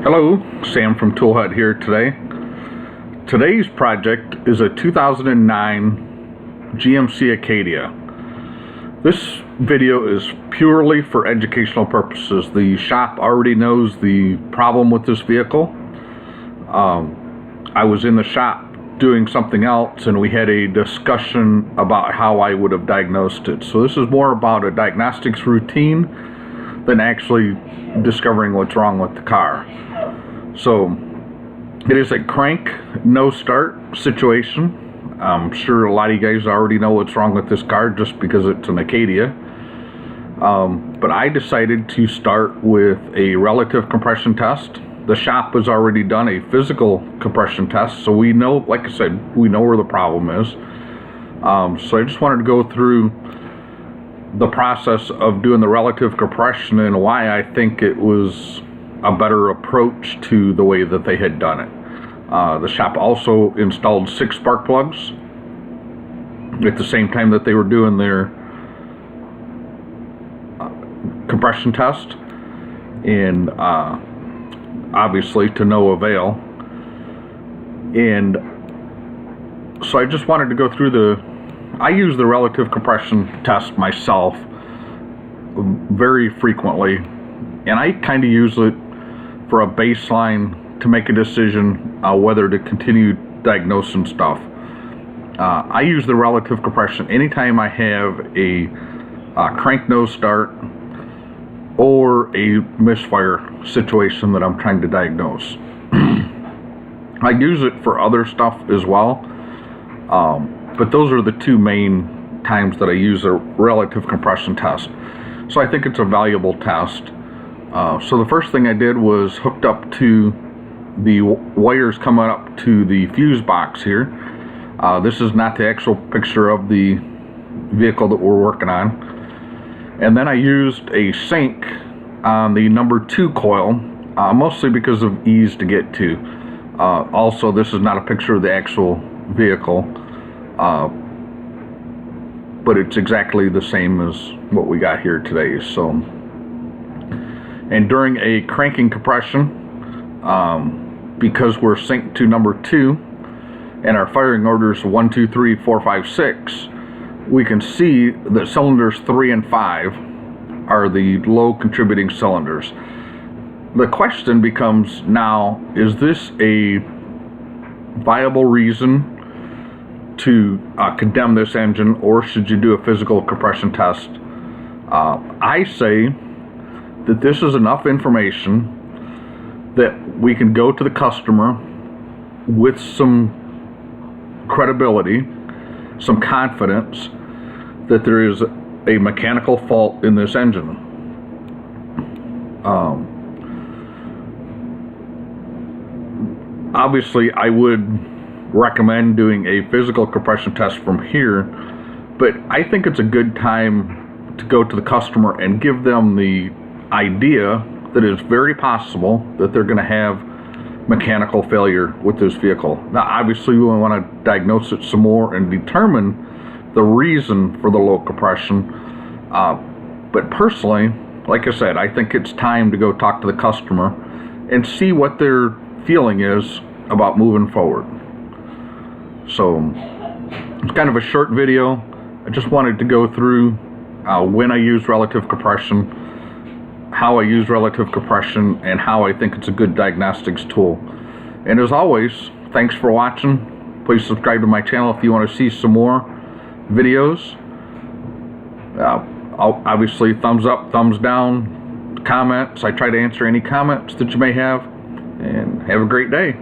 Hello, Sam from Tool Hut here today. Today's project is a 2009 GMC Acadia. This video is purely for educational purposes. The shop already knows the problem with this vehicle. I was in the shop doing something else and we had a discussion about how I would have diagnosed it. So this is more about a diagnostics routine than actually discovering what's wrong with the car. So it is a crank no start situation. I'm sure a lot of you guys already know what's wrong with this car just because it's an Acadia. But I decided to start with a relative compression test. The shop has already done a physical compression test, so we know, like I said, we know where the problem is. So I just wanted to go through the process of doing the relative compression and why I think it was a better approach to the way that they had done it. The shop also installed 6 spark plugs at the same time that they were doing their compression test, and obviously to no avail. And so I just wanted to go through I use the relative compression test myself very frequently, and I kind of use it for a baseline to make a decision whether to continue diagnosing stuff. I use the relative compression anytime I have a crank no start or a misfire situation that I'm trying to diagnose. I use it for other stuff as well, but those are the two main times that I use a relative compression test. So I think it's a valuable test. So the first thing I did was hooked up to the wires coming up to the fuse box here. This is not the actual picture of the vehicle that we're working on. And then I used a sync on the number 2 coil, mostly because of ease to get to. Also, this is not a picture of the actual vehicle, but it's exactly the same as what we got here today. So, and during a cranking compression, because we're synced to number 2 and our firing orders 1, 2, 3, 4, 5, 6, we can see that cylinders 3 and 5 are the low contributing cylinders. The question becomes now, is this a viable reason to condemn this engine, or should you do a physical compression test? I say that this is enough information that we can go to the customer with some credibility, some confidence that there is a mechanical fault in this engine. Obviously, I would recommend doing a physical compression test from here, but I think it's a good time to go to the customer and give them the idea that it's very possible that they're going to have mechanical failure with this vehicle. Now, obviously, we want to diagnose it some more and determine the reason for the low compression. But personally, like I said, I think it's time to go talk to the customer and see what their feeling is about moving forward. So it's kind of a short video. I just wanted to go through when I use relative compression, how I use relative compression, and how I think it's a good diagnostics tool. And as always, thanks for watching. Please subscribe to my channel if you want to see some more videos. Obviously, thumbs up, thumbs down, comments. I try to answer any comments that you may have, and have a great day.